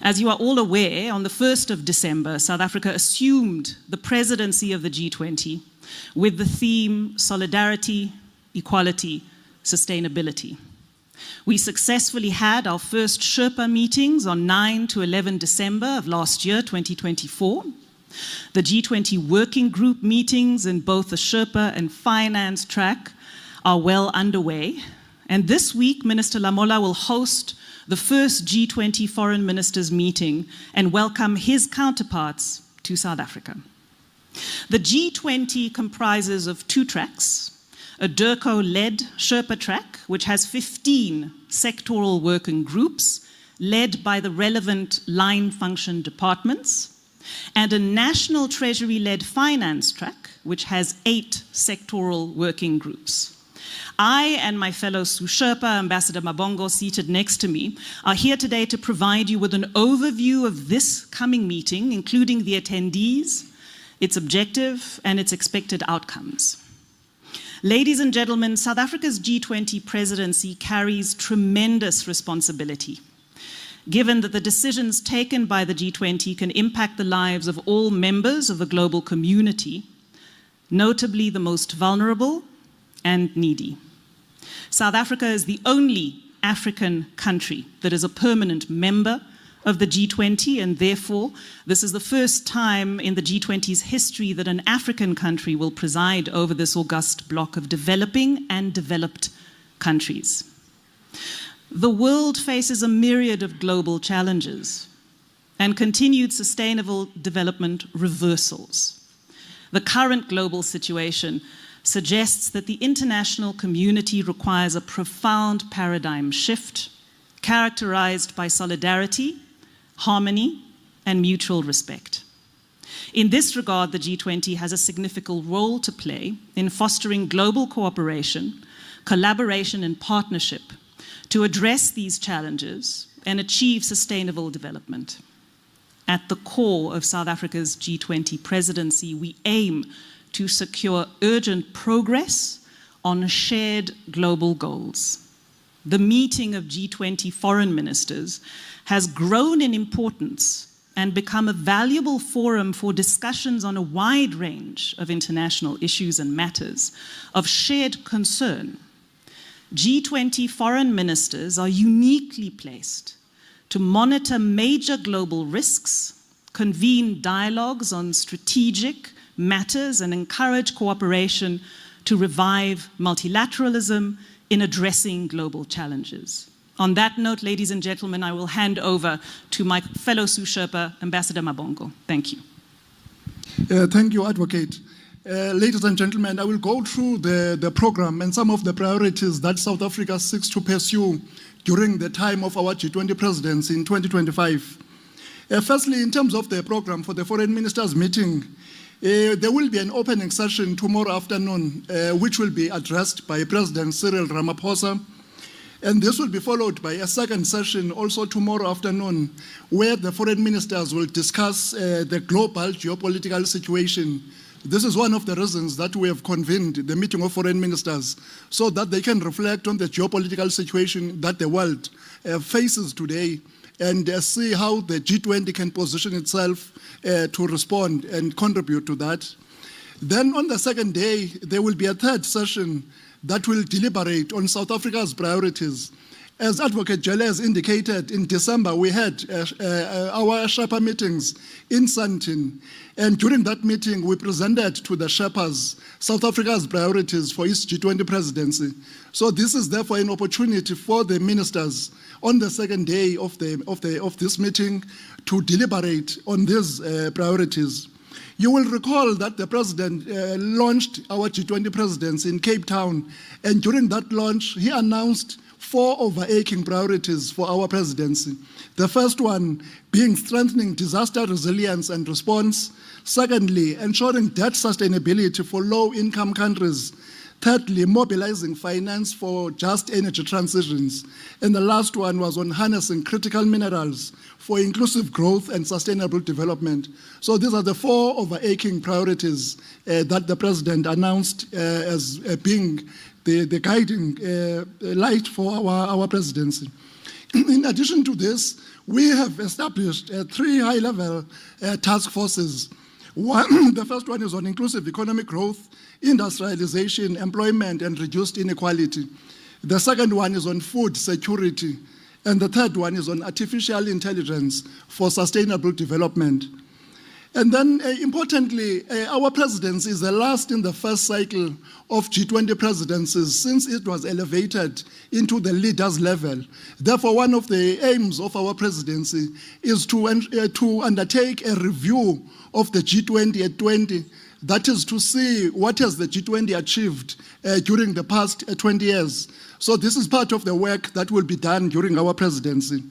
As you are all aware, on the 1st of December, South Africa assumed the presidency of the G20 with the theme Solidarity, Equality, Sustainability. We successfully had our first Sherpa meetings on 9 to 11 December of last year, 2024. The G20 working group meetings in both the Sherpa and finance track are well underway. And this week, Minister Lamola will host the first G20 foreign ministers meeting and welcome his counterparts to South Africa. The G20 comprises of two tracks, a DIRCO-led Sherpa track, which has 15 sectoral working groups led by the relevant line function departments, and a national treasury-led finance track, which has 8 sectoral working groups. I and my fellow Sous Sherpa, Ambassador Mabhongo, seated next to me, are here today to provide you with an overview of this coming meeting, including the attendees, its objective, and its expected outcomes. Ladies and gentlemen, South Africa's G20 presidency carries tremendous responsibility, given that the decisions taken by the G20 can impact the lives of all members of the global community, notably the most vulnerable and needy. South Africa is the only African country that is a permanent member of the G20, and therefore, this is the first time in the G20's history that an African country will preside over this august bloc of developing and developed countries. The world faces a myriad of global challenges and continued sustainable development reversals. The current global situation suggests that the international community requires a profound paradigm shift characterized by solidarity, harmony, and mutual respect. In this regard, the G20 has a significant role to play in fostering global cooperation, collaboration, and partnership to address these challenges and achieve sustainable development. At the core of South Africa's G20 presidency, we aim to secure urgent progress on shared global goals. The meeting of G20 foreign ministers has grown in importance and become a valuable forum for discussions on a wide range of international issues and matters of shared concern. G20 foreign ministers are uniquely placed to monitor major global risks, convene dialogues on strategic matters, and encourage cooperation to revive multilateralism in addressing global challenges. On that note, ladies and gentlemen, I will hand over to my fellow Sous Sherpa, Ambassador Mabhongo. Thank you. Thank you, Advocate. Ladies and gentlemen, I will go through the program and some of the priorities that South Africa seeks to pursue during the time of our G20 presidency in 2025. Firstly, in terms of the program for the foreign ministers meeting, there will be an opening session tomorrow afternoon, which will be addressed by President Cyril Ramaphosa. And this will be followed by a second session also tomorrow afternoon, where the foreign ministers will discuss the global geopolitical situation. This is one of the reasons that we have convened the meeting of foreign ministers, so that they can reflect on the geopolitical situation that the world faces today, and see how the G20 can position itself to respond and contribute to that. Then on the second day, there will be a third session that will deliberate on South Africa's priorities. As Advocate Jele has indicated, in December we had our Sherpa meetings in Sandton, and during that meeting we presented to the Sherpas South Africa's priorities for its G20 presidency. So this is therefore an opportunity for the ministers on the second day of this meeting to deliberate on these priorities. You will recall that the President launched our G20 presidency in Cape Town, and during that launch, he announced 4 overarching priorities for our presidency. The first one being strengthening disaster resilience and response. Secondly, ensuring debt sustainability for low-income countries. Thirdly, mobilizing finance for just energy transitions. And the last one was on harnessing critical minerals for inclusive growth and sustainable development. So these are the 4 overarching priorities that the President announced as being the guiding light for our presidency. In addition to this, we have established 3 high-level task forces. The first one is on inclusive economic growth, industrialization, employment, and reduced inequality. The second one is on food security. And the third one is on artificial intelligence for sustainable development. And then, importantly, our presidency is the last in the first cycle of G20 presidencies since it was elevated into the leaders level. Therefore, one of the aims of our presidency is to undertake a review of the G20 at 20. That is to see what has the G20 achieved during the past 20 years. So this is part of the work that will be done during our presidency.